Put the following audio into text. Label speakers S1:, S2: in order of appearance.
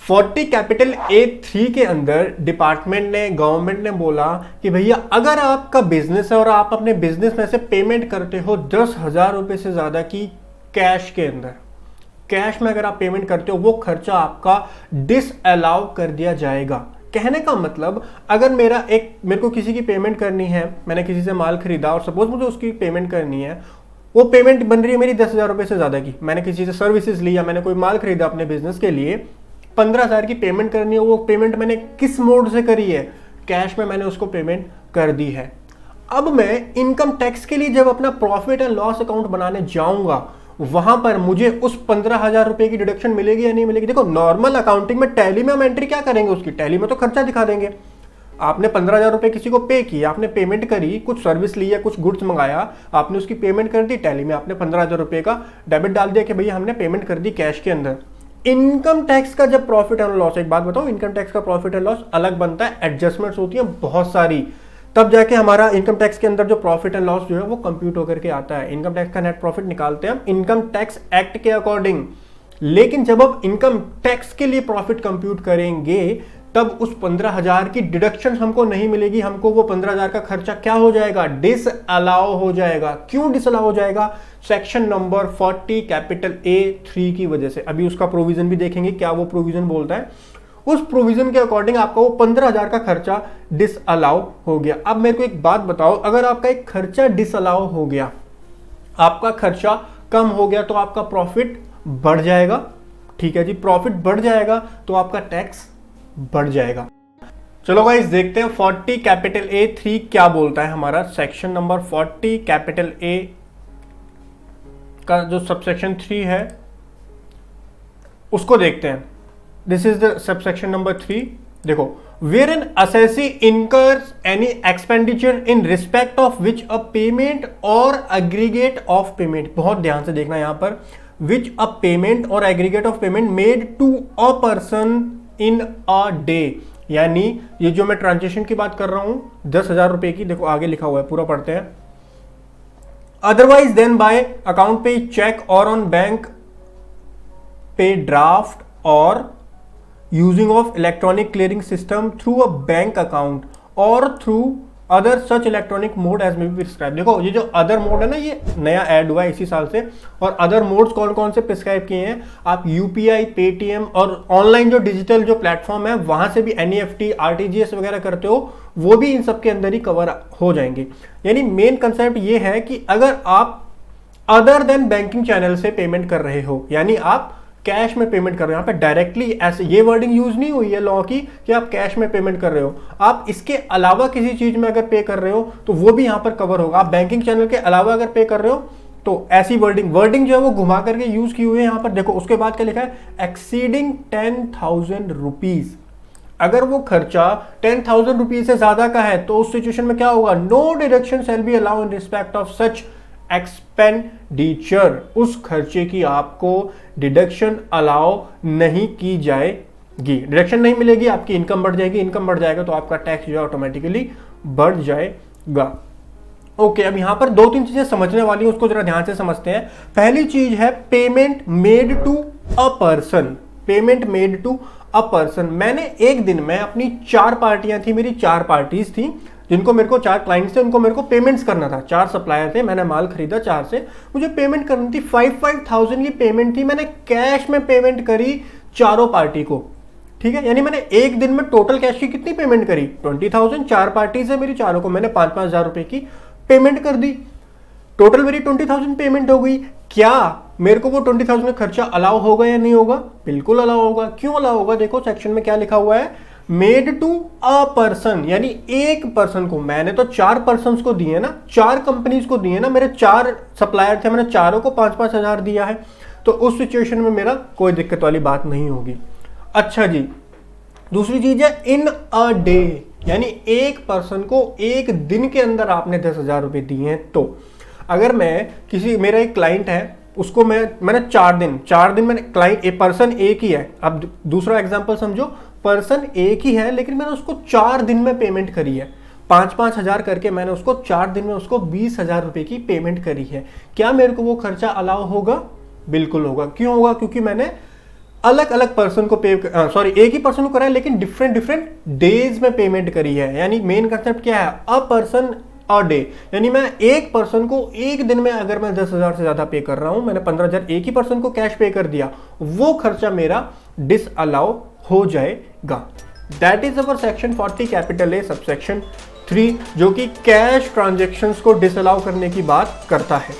S1: 40 capital A3 के अंदर department ने, गवर्नमेंट ने बोला कि भैया अगर आपका बिजनेस है और आप अपने बिजनेस में से पेमेंट करते हो 10,000 रुपए से ज्यादा की कैश के अंदर, कैश में अगर आप पेमेंट करते हो, वो खर्चा आपका डिसअलाउ कर दिया जाएगा। कहने का मतलब, अगर मेरे को किसी की पेमेंट करनी है, मैंने किसी से माल खरीदा और सपोज मुझे उसकी पेमेंट करनी है, वो पेमेंट बन रही है मेरी 10,000 रुपए से ज्यादा की, मैंने किसी से सर्विसेज ली या मैंने कोई माल खरीदा अपने बिजनेस के लिए, 15,000 की पेमेंट करनी है, वो पेमेंट मैंने किस मोड से करी है? कैश में मैंने उसको पेमेंट कर दी है। अब मैं इनकम टैक्स के लिए जब अपना प्रॉफिट एंड लॉस अकाउंट बनाने जाऊंगा, वहां पर मुझे उस 15,000 रुपए की डिडक्शन मिलेगी या नहीं मिलेगी? देखो, नॉर्मल अकाउंटिंग में, टैली में हम एंट्री क्या करेंगे उसकी? टैली में तो खर्चा दिखा देंगे। आपने 15,000 रुपए किसी को पे किया, आपने पेमेंट करी, कुछ सर्विस ली या कुछ गुड्स मंगाया, आपने उसकी पेमेंट कर दी, टैली में आपने 15,000 रुपए का डेबिट डाल दिया कि भैया हमने पेमेंट कर दी कैश के अंदर। इनकम टैक्स का जब प्रॉफिट एंड लॉस, एक बात बताओ, इनकम टैक्स का प्रॉफिट एंड लॉस अलग बनता है, एडजस्टमेंट्स होती है बहुत सारी, तब जाके हमारा इनकम टैक्स के अंदर जो प्रॉफिट एंड लॉस जो है वो कंप्यूट होकर के आता है। इनकम टैक्स का नेट प्रॉफिट निकालते हैं हम इनकम टैक्स एक्ट के अकॉर्डिंग। लेकिन जब आप इनकम टैक्स के लिए प्रॉफिट कंप्यूट करेंगे, तब उस 15,000 की डिडक्शन हमको नहीं मिलेगी, हमको वो 15,000 का खर्चा क्या हो जाएगा? डिसअलाउ हो जाएगा। क्यों डिसअलाउ हो जाएगा? सेक्शन नंबर 40 कैपिटल A3 की वजह से। अभी उसका प्रोविजन भी देखेंगे, क्या वो प्रोविजन बोलता है। उस प्रोविजन के अकॉर्डिंग आपका वो 15,000 का खर्चा डिसअलाउ हो गया। अब मेरे को एक बात बताओ, अगर आपका एक खर्चा डिसअलाउ हो गया, आपका खर्चा कम हो गया, तो आपका प्रॉफिट बढ़ जाएगा। ठीक है जी, प्रॉफिट बढ़ जाएगा तो आपका टैक्स बढ़ जाएगा। चलो गाइस, देखते हैं 40 कैपिटल A3 क्या बोलता है। हमारा सेक्शन नंबर 40 कैपिटल A का जो सबसेक्शन 3 है उसको देखते हैं। This is the subsection number 3। देखो, where an assessee incurs any expenditure in respect of which a payment or aggregate of payment, बहुत ध्यान से देखना यहां पर, which a payment or aggregate of payment made to a person in a day, यानी ये जो मैं ट्रांजेक्शन की बात कर रहा हूं 10,000 रुपए की, देखो आगे लिखा हुआ है, पूरा पढ़ते हैं। Otherwise then by account payee cheque और ऑन बैंक पे ड्राफ्ट और using of electronic clearing system through a bank account और through other such electronic mode as may be prescribe. देखो, ये जो अदर मोड है ना, ये नया ऐड हुआ है इसी साल से। और अदर मोड्स कौन कौन से प्रिस्क्राइब किए हैं? आप यूपीआई, पेटीएम और ऑनलाइन जो डिजिटल जो प्लेटफॉर्म है वहां से भी NEFT, RTGS वगैरह करते हो, वो भी इन सब के अंदर ही कवर हो जाएंगे। यानी मेन कंसेप्ट ये है कि अगर आप अदर देन बैंकिंग चैनल से पेमेंट कर रहे हो, यानी आप कैश में पेमेंट कर रहे हो, यहाँ पे डायरेक्टली ऐसे ये वर्डिंग यूज नहीं हुई है लॉ की कि आप कैश में पेमेंट कर रहे हो, आप इसके अलावा किसी चीज में अगर पे कर रहे हो तो वो भी यहाँ पर कवर होगा। आप बैंकिंग चैनल के अलावा अगर पे कर रहे हो तो ऐसी वर्डिंग जो है वो घुमा करके यूज की हुई है यहाँ पर। देखो, उसके बाद क्या लिखा है? Exceeding 10,000 rupees. अगर वो खर्चा 10,000 रुपीज से ज्यादा का है तो उस सिचुएशन में क्या होगा? No deduction shall be allowed in respect of such expenditure. उस खर्चे की आपको डिडक्शन अलाउ नहीं की जाएगी, डिडक्शन नहीं मिलेगी, आपकी इनकम बढ़ जाएगी, इनकम बढ़ जाएगा तो आपका टैक्स जो है ऑटोमेटिकली बढ़ जाएगा। ओके, अब यहां पर दो तीन चीजें समझने वाली है, उसको जरा ध्यान से समझते हैं। पहली चीज है payment made to a person. Payment made to a person, मैंने एक दिन में अपनी 4 पार्टियां थी, मेरी 4 पार्टीज थी जिनको मेरे को 4 क्लाइंट्स थे, उनको मेरे को पेमेंट्स करना था। 4 सप्लायर थे, मैंने माल खरीदा 4 से, मुझे पेमेंट करनी थी। 5,000 की पेमेंट थी, मैंने कैश में पेमेंट करी चारों पार्टी को। ठीक है, यानी मैंने एक दिन में टोटल कैश की कितनी पेमेंट करी? 20,000। 4 पार्टी से मेरी चारों को मैंने 5-5 हजार रुपए की पेमेंट कर दी। टोटल मेरी 20,000 पेमेंट हो गई। क्या मेरे को वो 20,000 का खर्चा अलाउ होगा या नहीं होगा? बिल्कुल अलाउ होगा। क्यों अलाउ होगा? देखो सेक्शन में क्या लिखा हुआ है, मेड टू अ पर्सन, यानी एक पर्सन को। मैंने तो 4 पर्सन को दिए ना, 4 कंपनीज को दिए ना, मेरे 4 सप्लायर थे, मैंने चारों को 5-5 हजार दिया है, तो उस सिचुएशन में मेरा कोई दिक्कत वाली बात नहीं होगी। अच्छा जी, दूसरी चीज है इन अ डे, यानी एक पर्सन को एक दिन के अंदर आपने 10,000 रुपए दिए हैं। तो अगर मैं मेरा एक क्लाइंट है, उसको मैंने 4 दिन मैंने क्लाइंट, एक पर्सन एक ही है। अब दूसरा एग्जांपल समझो, पर्सन एक ही है लेकिन मैंने उसको 4 दिन में पेमेंट करी है, 5-5 हजार करके मैंने उसको 4 दिन में उसको 20,000 रुपए की पेमेंट करी है। क्या मेरे को वो खर्चा अलाउ होगा? बिल्कुल होगा। क्यों होगा? क्योंकि मैंने अलग अलग पर्सन को एक ही पर्सन को करा है लेकिन डिफरेंट डिफरेंट डेज में पेमेंट करी है। यानी मेन कंसेप्ट क्या है, अ पर्सन अ डे, यानी मैं एक पर्सन को एक दिन में अगर मैं 10,000 से ज्यादा पे कर रहा हूं, मैंने 15,000 एक ही पर्सन को कैश पे कर दिया, वो खर्चा मेरा डिसअलाउ हो जाएगा। That is our section 40 capital A subsection 3, जो कि कैश ट्रांजेक्शन्स को डिसअलाउ करने की बात करता है।